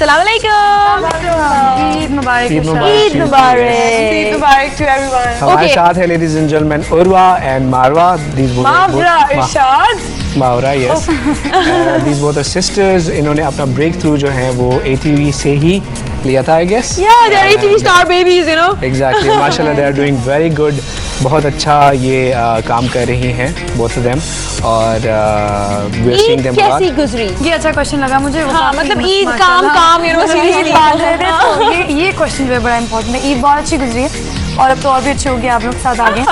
अस्सलाम वालेकुम। ईद मुबारक। ईद मुबारक। ईद मुबारक टू एवरीवन। हमारे साथ है ladies and gentleman Urwa and Marwa. Mawra Irshad. Mawra yes. These both are sisters. इन्होंने अपना ब्रेक थ्रू जो है वो ATV से ही लिया था I guess. Yeah, they're ATV star babies, you know. Exactly. माशाल्लाह they are doing very good. बहुत अच्छा ये काम कर रही हैं both of them और we are seeing them a lot. कैसी गुजरी? ये अच्छा क्वेश्चन लगा मुझे। हाँ, मतलब ईद काम you know seriously बात रहे थे तो ये क्वेश्चन जो है बड़ा इंपॉर्टेंट है। ईद बहुत अच्छी गुजरी है और अब तो और भी अच्छी होगी आप लोग के साथ आगे।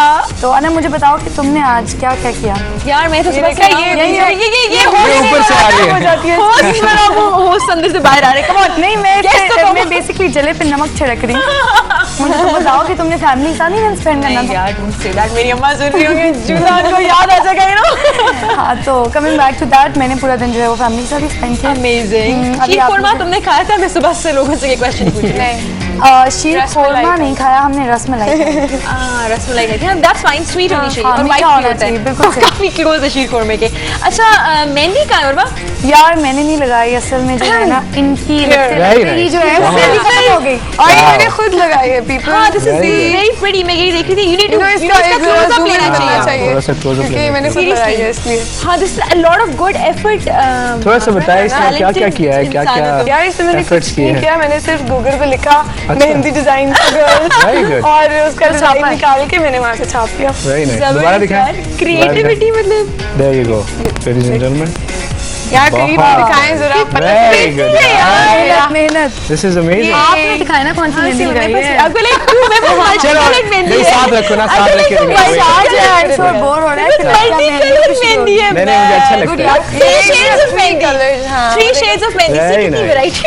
तो अना मुझे बताओ कि तुमने आज क्या क्या किया? यार मैं तो सुबह से ये ऊपर से आ रही है। हो जाती है। होस्ट अंदर से बाहर आ रहे। Come on. नहीं मैं बेसिकली जले पे नमक छिड़क रही हूँ। मुझे तो बताओ कि तुमने फैमिली के साथ नहीं स्पेंड करना था? यार डोंट से दैट, मेरी अम्मा सुन रही होंगी, जुलान को याद आ जाएगा यू नो। हाँ तो कमिंग बैक टू दैट, मैंने पूरा दिन जो है वो फैमिली के साथ ही स्पेंड किया। अमेजिंग। अभी शीर आप खुरमा तुमने खाया था? मैं सुबह से लोगों से ये क्वेश्चन पूछ रही हूँ। शीर खुरमा नहीं खाया हमने, रसमलाई खाई। रसमलाई खाई थी। दैट्स फाइन, स्वीट होनी चाहिए हाँ, और मीठा वाइट होना चाहिए, बिल्कुल सही। काफी क्लोज है शीर खुरमे के। अच्छा मेहंदी कहाँ है उर्वा? यार मैंने नहीं लगाई, असल में जो है ना इनकी Very ये nice. जो है वो Wow. खत्म हो गई और ये मैंने खुद लगाई है। पीपल हाँ, this is Very good. Very pretty. मैं यही देख रही थी। यू नीड टू इसका एक क्लोज अप zoom लेना in करना चाहिए। थोड़ा सा close up क्योंकि लेना मैंने खुद लगाई है इसलिए। हाँ, this is a lot of good effort. थोड़ा सा बताइए इसमें क्या क्या किया है, क्या यार इसमें मैंने एफर्ट्स कुछ किए नहीं हैं? किया, मैंने सिर्फ गूगल पे लिखा मेहंदी डिजाइन Very good. और उसका डिजाइन निकाल के मैंने वहाँ से छाप दिया। Very nice. दोबारा दिखाएं। क्रिएटिविटी मतलब There you go. Ladies and gentlemen. यार करीब बहुत। दिखाएं जरा। Very good. मेहनत। This is amazing. आपने दिखाया ना कौन सी मेहंदी लगाई है? आपको लाइक टू में चलो नहीं साथ रखो ना, साथ रख के दिखाओ। बोर हो रहा है। मेहंदी है। नहीं मुझे अच्छा लगता है। Three shades of mehndi. Colours. हाँ। Three shades of mehndi. Very कितनी nice. वैरायटी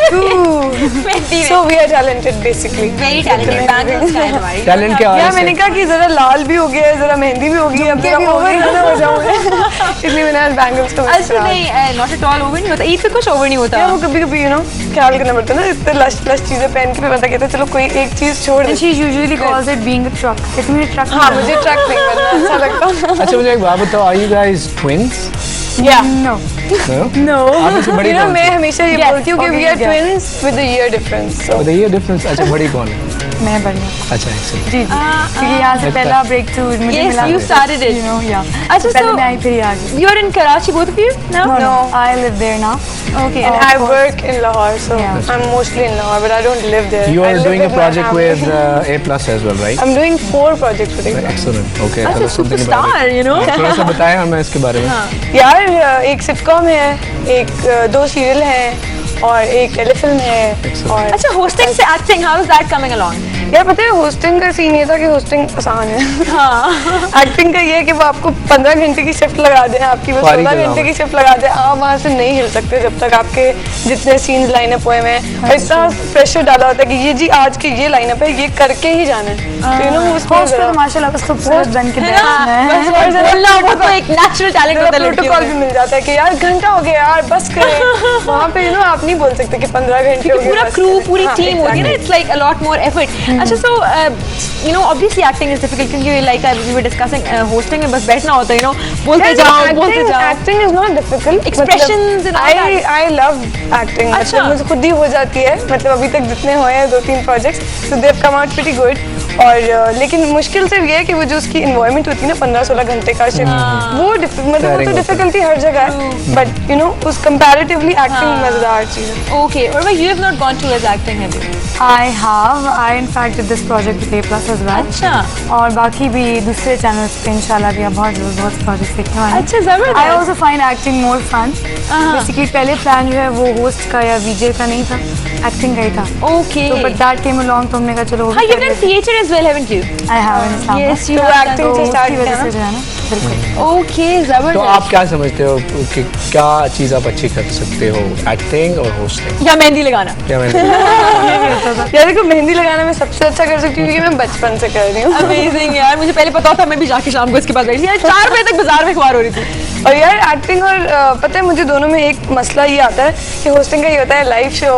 मेहंदी में। So we are talented basically. Very talented bangles का है हमारी। टैलेंट के यार हवाले मैंने से कहा कि जरा लाल भी हो गया है, जरा मेहंदी भी हो गई है, अब जरा ओवर ना हो जाऊंगा इसलिए मैंने आज बैंगल्स को मिक्स अच्छा करा। नहीं, नॉट एट ऑल ओवर नहीं होता। ईद पे कुछ ओवर नहीं होता। यार वो कभी कभी यू नो ख्याल करना पड़ता है ना, इतने लश चीजें पहन के भी पता कहते चलो कोई एक चीज छोड़ दे। She usually calls it being a truck. It's मेरे truck हाँ मुझे ट्रक नहीं बनना अच्छा लगता। अच्छा मुझे एक बात बताओ, आर यू गाइस ट्विंस? या No. नो आप में से बड़ी यू नो कौन मैं सी? हमेशा ये बोलती हूँ कि we are twins with a year difference. तो ये डिफरेंस। अच्छा बड़ी कौन है? मैं बढ़िया। अच्छा excellent. जी जी क्योंकि यहाँ से पहला ब्रेक थ्रू मुझे Yes, मिला। you started it. You know, yeah. अच्छा, पहले so- मैं आई फिर ये आ गई। You are in Karachi, both of you? No. No, I live there now. Okay. And I work in Lahore, so Yeah. I'm mostly in Lahore, but I don't live there. You I are live doing a with my project family. with A+ as well, right? I'm doing 4 projects with it. Excellent. Okay. अच्छा tell us something about superstar, it. you know. थोड़ा सा बताएं हमें इसके बारे में। यार एक सिटकॉम है, एक 2 सीरियल है और एक टेलीफिल्म है और अच्छा होस्टिंग से acting, how is that coming along? यार पता है होस्टिंग का सीन ये था कि होस्टिंग आसान है। हाँ। एक्टिंग का ये है कि वो आपको 15 घंटे की शिफ्ट लगा दें, आपकी वो फारिग 16 करना घंटे होगा। की शिफ्ट लगा दें, आप वहाँ से नहीं हिल सकते जब तक आपके जितने सीन्स लाइनअप हुए हैं और इतना प्रेशर डाला होता है कि ये जी आज के ये लाइनअप है, ये करके ही जाना है। तो यू नो उसमें Host तो माशाल्लाह बस खूबसूरत बन के है ना? बस और जरा बोलना, वो तो एक नेचुरल टैलेंट होता है लड़कियों प्रोटोकॉल भी में। मिल जाता है कि यार घंटा हो गया यार बस करें। वहाँ पे यू नो आप नहीं बोल सकते कि 15 घंटे हो गए पूरा बस क्रू करें। पूरी हाँ, टीम होती है ना, exactly. It's like a lot more effort. अच्छा so you know obviously acting is difficult क्योंकि like we were discussing hosting में बस बैठना होता है, यू नो बोलते जाओ। Acting is not difficult. Expressions and all that. I love acting. अच्छा। मतलब मुझे खुद ही हो जाती है, मतलब अभी तक जितने हुए हैं 2-3 प्रोजेक्ट्स तो they have come out pretty good. और लेकिन मुश्किल सिर्फ ये है कि वो जो उसकी इन्वॉयरमेंट होती है ना 15-16 घंटे का शिफ्ट वो मतलब वो Tiring तो होता है। डिफिकल्टी हर जगह है, बट यू नो उस कंपैरेटिवली एक्टिंग मजेदार चीज़ है। ओके, और you have not gone towards acting have you? I have. I in fact did this project with A+ as well. अच्छा। और बाकी भी दूसरे चैनल्स पे इंशाल्लाह भी आप बहुत प्रोजेक्ट्स देखने वाले हैं। अच्छा, जबरदस्त। I also find acting more fun. Basically पहले प्लान जो है वो होस्ट का या वीजे का नहीं था, एक्टिंग का ही था। ओके। तो बट दैट केम अलोंग तो हमने कहा चलो वो भी हाँ, you've कर done लेते हैं। theatre as well, haven't you? I have in Islam. Yes, you तो have acting done- से start उसकी किया वजह ना? से जो है ना बिल्कुल। ओके, तो जबरदस्त। आप क्या समझते हो कि क्या चीज़ आप अच्छी कर सकते हो, एक्टिंग और होस्टिंग? या मेहंदी लगाना? क्या मैंने यार देखो मेहंदी लगाना मैं सबसे अच्छा कर सकती हूँ क्योंकि मैं बचपन से कर रही हूँ। अमेजिंग यार, मुझे पहले पता था, मैं भी जाके शाम को इसके पास बैठी थी यार, 4 बजे तक बाजार में अखबार हो रही थी। और यार एक्टिंग और पता है मुझे दोनों में एक मसला ये आता है कि होस्टिंग का ये होता है live show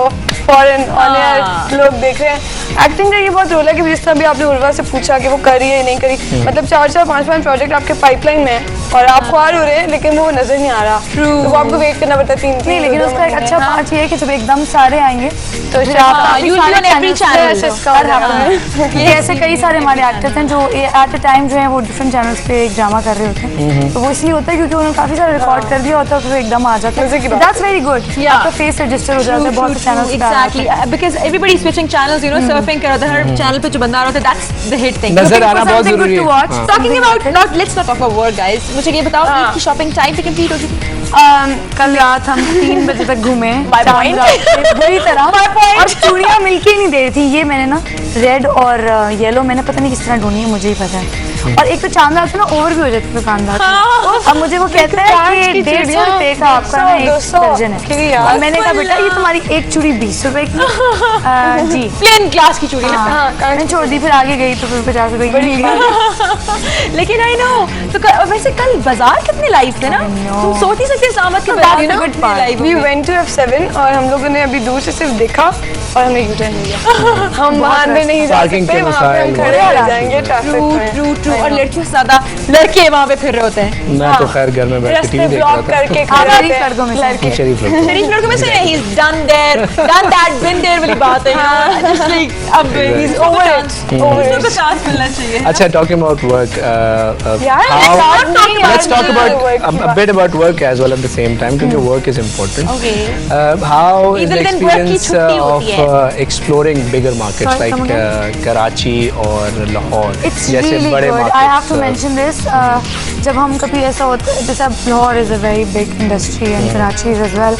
foreign on air लोग देख रहे हैं। एक्टिंग का ये बहुत रोल है कि जिस तरह भी आपने उर्वा से पूछा कि वो करी है नहीं करी, मतलब 4-4, 5-5 प्रोजेक्ट आपके पाइपलाइन में है और आप ख्वार हो रहे हैं लेकिन वो नजर नहीं आ रहा, तो वो आपको वेट करना पड़ता है 3 नहीं, लेकिन उसका एक अच्छा पार्ट ये है कि जब एकदम सारे आएंगे तो फिर हाँ, आप काफी usually सारे on every channels channel. पे हर हफ्ते ये ऐसे कई सारे हमारे एक्टर्स हैं जो एट अ टाइम जो है वो डिफरेंट चैनल्स पे एक ड्रामा कर रहे होते हैं, तो वो इसलिए होता है क्योंकि उन्होंने काफी सारा रिकॉर्ड कर दिया होता है, फिर एकदम आ जाता मजे की है। बात दैट्स वेरी गुड, आपका फेस रजिस्टर हो जाता है बहुत से चैनल्स पे। exactly because everybody is switching channels, you know, surfing कर रहा था हर चैनल पे जो बंदा आ रहा था, that's the hit thing. नजर आना बहुत something good जरूरी to है। watch. हाँ। Talking about let's not talk about work, guys. मुझे ये बताओ ईद की शॉपिंग टाइम पे कंप्लीट हो चुकी? कल रात हम 3 बजे तक घूमे My point. बुरी तरह, और चूड़ियाँ मिलके ही नहीं दे रही थी। ये मैंने ना रेड और येलो मैंने पता नहीं किस तरह ढूंढी है, मुझे ही पता है। और एक तो चांद रात ना ओवर भी हो जाती है दुकानदार से। अब मुझे वो कहता है कि 150 रुपए का आपका ना एक 200 दर्जन है, और मैंने कहा बेटा ये तुम्हारी एक चूड़ी 20 रुपए की जी प्लेन ग्लास की चूड़ी ना। हाँ, मैंने छोड़ दी, फिर आगे गई तो फिर 50 रुपए की मिल गई। लेकिन आई नो तो वैसे कल बाजार कितने लाइव थे ना, तुम सोच ही सकते इस्लामाबाद के बाजार that's a good part. We went to F7 और हम लोगों ने अभी दूर से सिर्फ देखा और हमने U-turn लिया। हम वहाँ अंदर नहीं जा Parking सकते, के वहाँ पे हम मसाइल खड़े बहुत रह जाएंगे ट्रैफिक में। ट्रू और लड़कियों से ज्यादा लड़के वहाँ पे फिर रहे होते हैं। मैं तो खैर घर में बैठ के रास्ते टीवी देख रहा ब्लॉक था। करके हाँ, खड़े शरीफ रहते लड़कों में से। हैं लड़के। शरीफ लोग। शरीफ लड़कों में से ही is done there done that been there वाली बात है, जस्ट लाइक अब ही इज ओवर इट, उसको चांस मिलना चाहिए। अच्छा, talking about work, यार, let's talk about a bit about work as well at the same time, क्योंकि work is important. Okay. How is the Either दिन work की experience छुट्टी होती of exploring bigger markets Sorry, come like Karachi और Lahore It's जैसे really बड़े good. markets? I have to mention this. जब हम कभी ऐसा होता है, जैसे अब Lahore is a very big industry and Karachi is as well,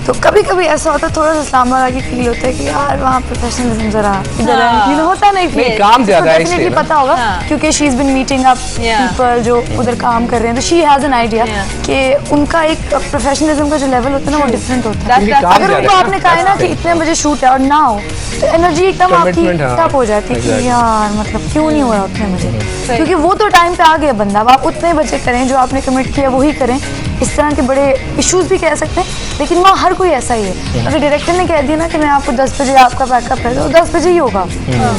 तो कभी कभी ऐसा होता है थोड़ा सा इस्लामाबाद आके फील होता है कि यार वहाँ प्रोफेशनलिज्म जरा इधर है, you know, होता नहीं फील। नहीं, काम ज्यादा है इसलिए ना। पता होगा क्योंकि she is been meeting up people जो उधर काम कर रहे हैं, तो शी हैज़ एन आइडिया कि उनका एक प्रोफेशनलिज्म का जो लेवल होता है ना वो डिफरेंट होता है। क्योंकि काम अगर ज्यादा उनको है। आपने कहा है ना कि इतने बजे शूट है और ना हो, तो एनर्जी एकदम आपकी Commitment, हाँ। टप हो जाती है कि Exactly. यार मतलब क्यों नहीं हो रहा उतने बजे, क्योंकि वो तो टाइम पे आ गया बंदा। अब आप उतने बजे करें जो आपने कमिट किया वही करें। इस तरह के बड़े इश्यूज भी कह सकते हैं, लेकिन वहाँ हर कोई ऐसा ही है। अगर डायरेक्टर ने कह दिया ना कि मैं आपको 10 बजे आपका बैकअप है, तो 10 बजे ही होगा,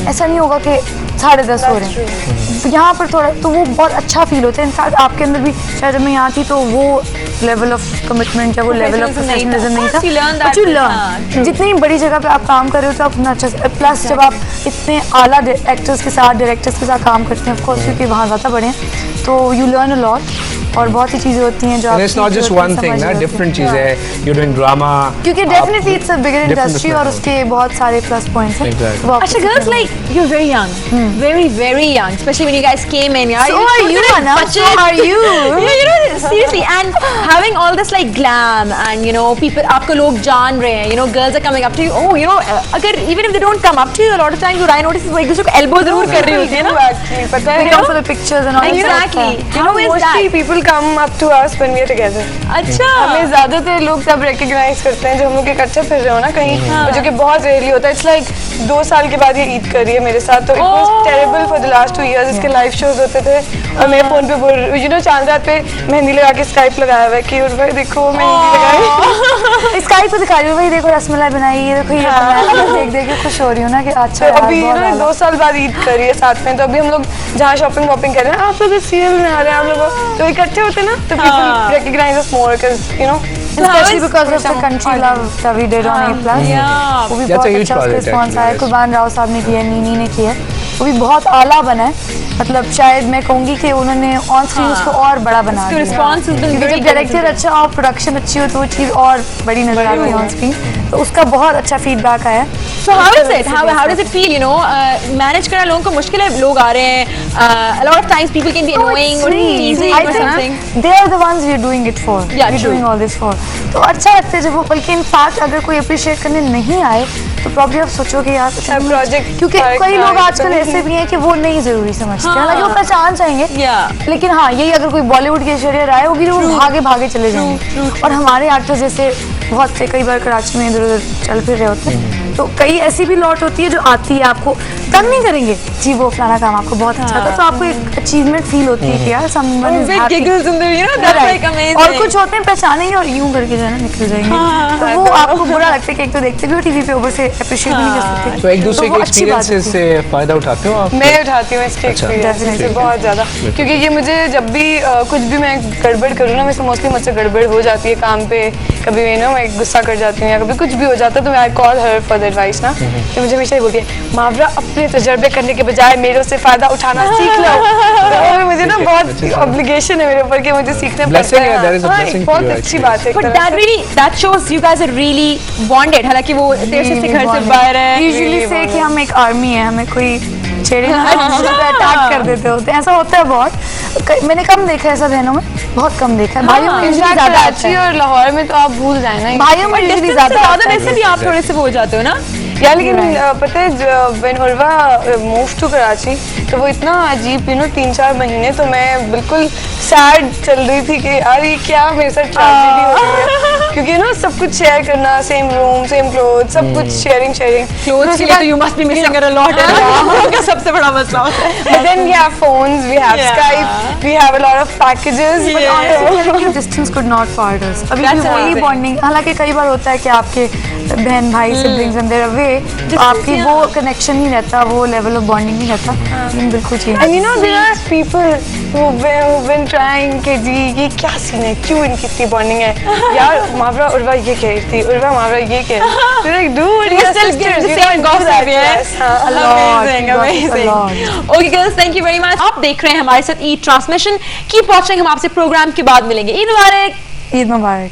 ऐसा नहीं होगा कि 10:30 हो रहे हैं। तो यहाँ पर थोड़ा तो वो बहुत अच्छा फील होता है। इनफैक्ट आपके अंदर भी शायद जब मैं यहाँ थी तो वो लेवल ऑफ कमिटमेंट या वो लेवल ऑफ प्रोफेशनलिज्म नहीं था, Of course, you learn that but you with- learn. जितनी बड़ी जगह पे आप काम कर रहे हो तो आप उतना अच्छा, प्लस जब आप इतने आला एक्टर्स के साथ डायरेक्टर्स के साथ काम करते हैं, ऑफ कोर्स क्योंकि वहाँ ज़्यादा बड़े हैं, तो यू लर्न अ लॉट और बहुत सी चीज़ें होती हैं जो And it's not just one thing, ना different चीजें, you're doing drama. क्योंकि definitely it's a bigger different industry और different उसके बहुत सारे प्लस पॉइंट्स हैं। Exactly. वो आप Actually, girls, like you're very young, very young, especially when you guys came in. Yeah, So are you, Anna? So are you? Yeah, you know, seriously, and having all this like glam, and you know, people, आपको लोग जान रहे हैं. You know, girls are coming up to you. Oh, you know, अगर even if they don't come up to you, a lot of times what I notice is वो एक दूसरे को elbow जरूर कर रही होती है ना. Actually, पता है They come for the pictures and all. Exactly. How is mostly that? people come up to us when we are together. अच्छा. हमें ज्यादातर लोग तब रिकग्नाइज करते हैं जब हम लोग इकट्ठे फिर रहे हो ना कहीं, और जो कि बहुत रेयरली होता है। इट्स लाइक 2 साल के बाद ये ईद कर रही है मेरे साथ, तो it was terrible for the last 2 years। इसके लाइव शोज होते थे और मेरे फोन पे बोल, यू नो, चांद रात पे मेहंदी लगा के स्काइप लगाया हुआ है कि भाई देखो मेहंदी लगाई। स्काई पे दिखा रही हूँ, भाई देखो रसमलाई बनाई, ये देखो ये बनाया, मैं देख देख के खुश हो रही हूँ ना कि अच्छा तो यार, अभी बहुत ना आला। 2 साल बाद ईद कर रही है साथ में, तो अभी हम लोग जहाँ शॉपिंग वॉपिंग कर रहे हैं, आप लोग इस सीरियल में आ रहे हैं, आप लोग तो इकट्ठे होते हैं ना, तो people recognise us more because you know Especially because of the country love that we did on A+. Yeah. वो भी That's a बहुत huge अच्छा उसका project रिस्पॉन्स actually, आया। yes. कुर्बान राव साहब ने किया, नीनी ने किया, वो भी बहुत आला बना है। मतलब शायद मैं कहूँगी कि उन्होंने ऑन स्क्रीन उसको और बड़ा बना उसका दिया। response has been क्योंकि very जब डायरेक्टर अच्छा और प्रोडक्शन अच्छी हो तो वो चीज़ और बड़ी नजर आती है ऑन स्क्रीन, तो उसका बहुत अच्छा फीडबैक आया। So how is it? How does it feel? You know, manage करना लोगों को मुश्किल है. लोग आ रहे हैं. A lot of times people can be annoying or easy I or something. think they are the ones we are doing it for. Yeah, We're true. doing all this for. तो अच्छा लगता है जब वो, बल्कि इनफैक्ट अगर कोई appreciate करने नहीं आए तो प्रॉब्लम आप सोचोगे यार कुछ नहीं। प्रोजेक्ट, क्योंकि कई लोग आजकल ऐसे भी हैं कि वो नहीं जरूरी समझते, हालांकि वो पहचान चाहेंगे, Yeah. लेकिन हाँ यही अगर कोई बॉलीवुड की ऐश्वर्या राय होगी तो वो भागे भागे चले जाएंगे। और हमारे एक्टर्स जैसे बहुत से कई बार कराची में इधर उधर चल फिर रहे होते हैं, तो कई ऐसी भी लॉट होती है जो आती है, आपको तंग नहीं करेंगे जी, वो फलाना काम आपको बहुत अच्छा था, तो आपको एक अचीवमेंट फील होती है कि यार someone is Big happy. giggles in the, you know, that's like amazing. और कुछ होते हैं पहचानेंगे और यूं करके जो है ना निकल जाएंगे, तो वो आपको बुरा लगता है कि एक तो देखते भी हो टीवी पे, ऊपर से अप्रिशिएट भी नहीं कर सकते। तो एक दूसरे वो के अच्छी बात एक्सपीरियंसेस होती है। से फायदा उठाते हो आप? मैं उठाती हूँ इसके अच्छा, एक्सपीरियंस से ठीक है। बहुत ज़्यादा, क्योंकि ये मुझे जब भी कुछ भी मैं गड़बड़ करूँ ना, वैसे मोस्टली मुझसे गड़बड़ हो जाती है काम पे, कभी मैं गुस्सा कर जाती हूँ या कभी कुछ भी हो जाता है, तो मैं I call her for the advice ना, कि मुझे हमेशा ही बोलती है मावरा अपने तजर्बे करने के बजाय मेरे से फ़ायदा उठाना सीख लो। तो मुझे ना बहुत ऑब्लिगेशन है मेरे ऊपर कि मुझे सीखना पड़ता Blessing है, है। there is a हाँ, blessing एक to बहुत your अच्छी बात है एक But तरह that से। really, that shows you guys are really bonded. हालांकि वो देर से घर से बाहर है। यूजुअली से कि हम एक आर्मी है, हमें कोई छेड़े ना अटैक कर देते होते हैं, ऐसा होता है बहुत। मैंने कम देखा है ऐसा बहनों में, बहुत कम देखा है। भाइयों में usually इनफैक्ट ज्यादा आता कराची है। और लाहौर में तो आप भूल जाए ना, भाइयों में usually ज्यादा आता है। वैसे भी आप थोड़े से वो हो जाते हो ना। या लेकिन पता है when Urwa move to Karachi, तो वो इतना अजीब 3-4 महीने तो मैं बिल्कुल सैड चल रही थी कि यार ये क्या मेरे साथ ट्रेजेडी हो रही है, क्योंकि सब कुछ शेयर करना, सेम रूम, सेम क्लोथ, सब कुछ शेयरिंग Clothes के लिए तो you must be missing her a lot. उनका सबसे बड़ा मसला होता है। But then we have phones, we have Yeah. Skype, we have a lot of packages. Yeah. Honestly, distance could not part us. अभी भी That's वही amazing. बॉन्डिंग, हालांकि कई बार होता है कि आपके बहन भाई सिबलिंग्स एंड देयर अवे, तो आपकी वो कनेक्शन नहीं रहता, वो लेवल ऑफ बॉन्डिंग नहीं रहता, लेकिन बिल्कुल change. And there are people who've been trying कि जी ये क्या सीन है, क्यों इनकी इतनी बॉन्डिंग है, यार मावरा उर्वा ये कह रही थी, उर्वा मावरा ये कह रही थी, like dude, You you're still sisters, give the you same don't do gossip, that, yeah? yes, हाँ. Amazing, A amazing. lot. Okay girls, thank you very much. आप देख रहे हैं हमारे साथ ईद ट्रांसमिशन। कीप वॉचिंग, हम आपसे प्रोग्राम के बाद मिलेंगे। ईद मुबारक। ईद मुबारक।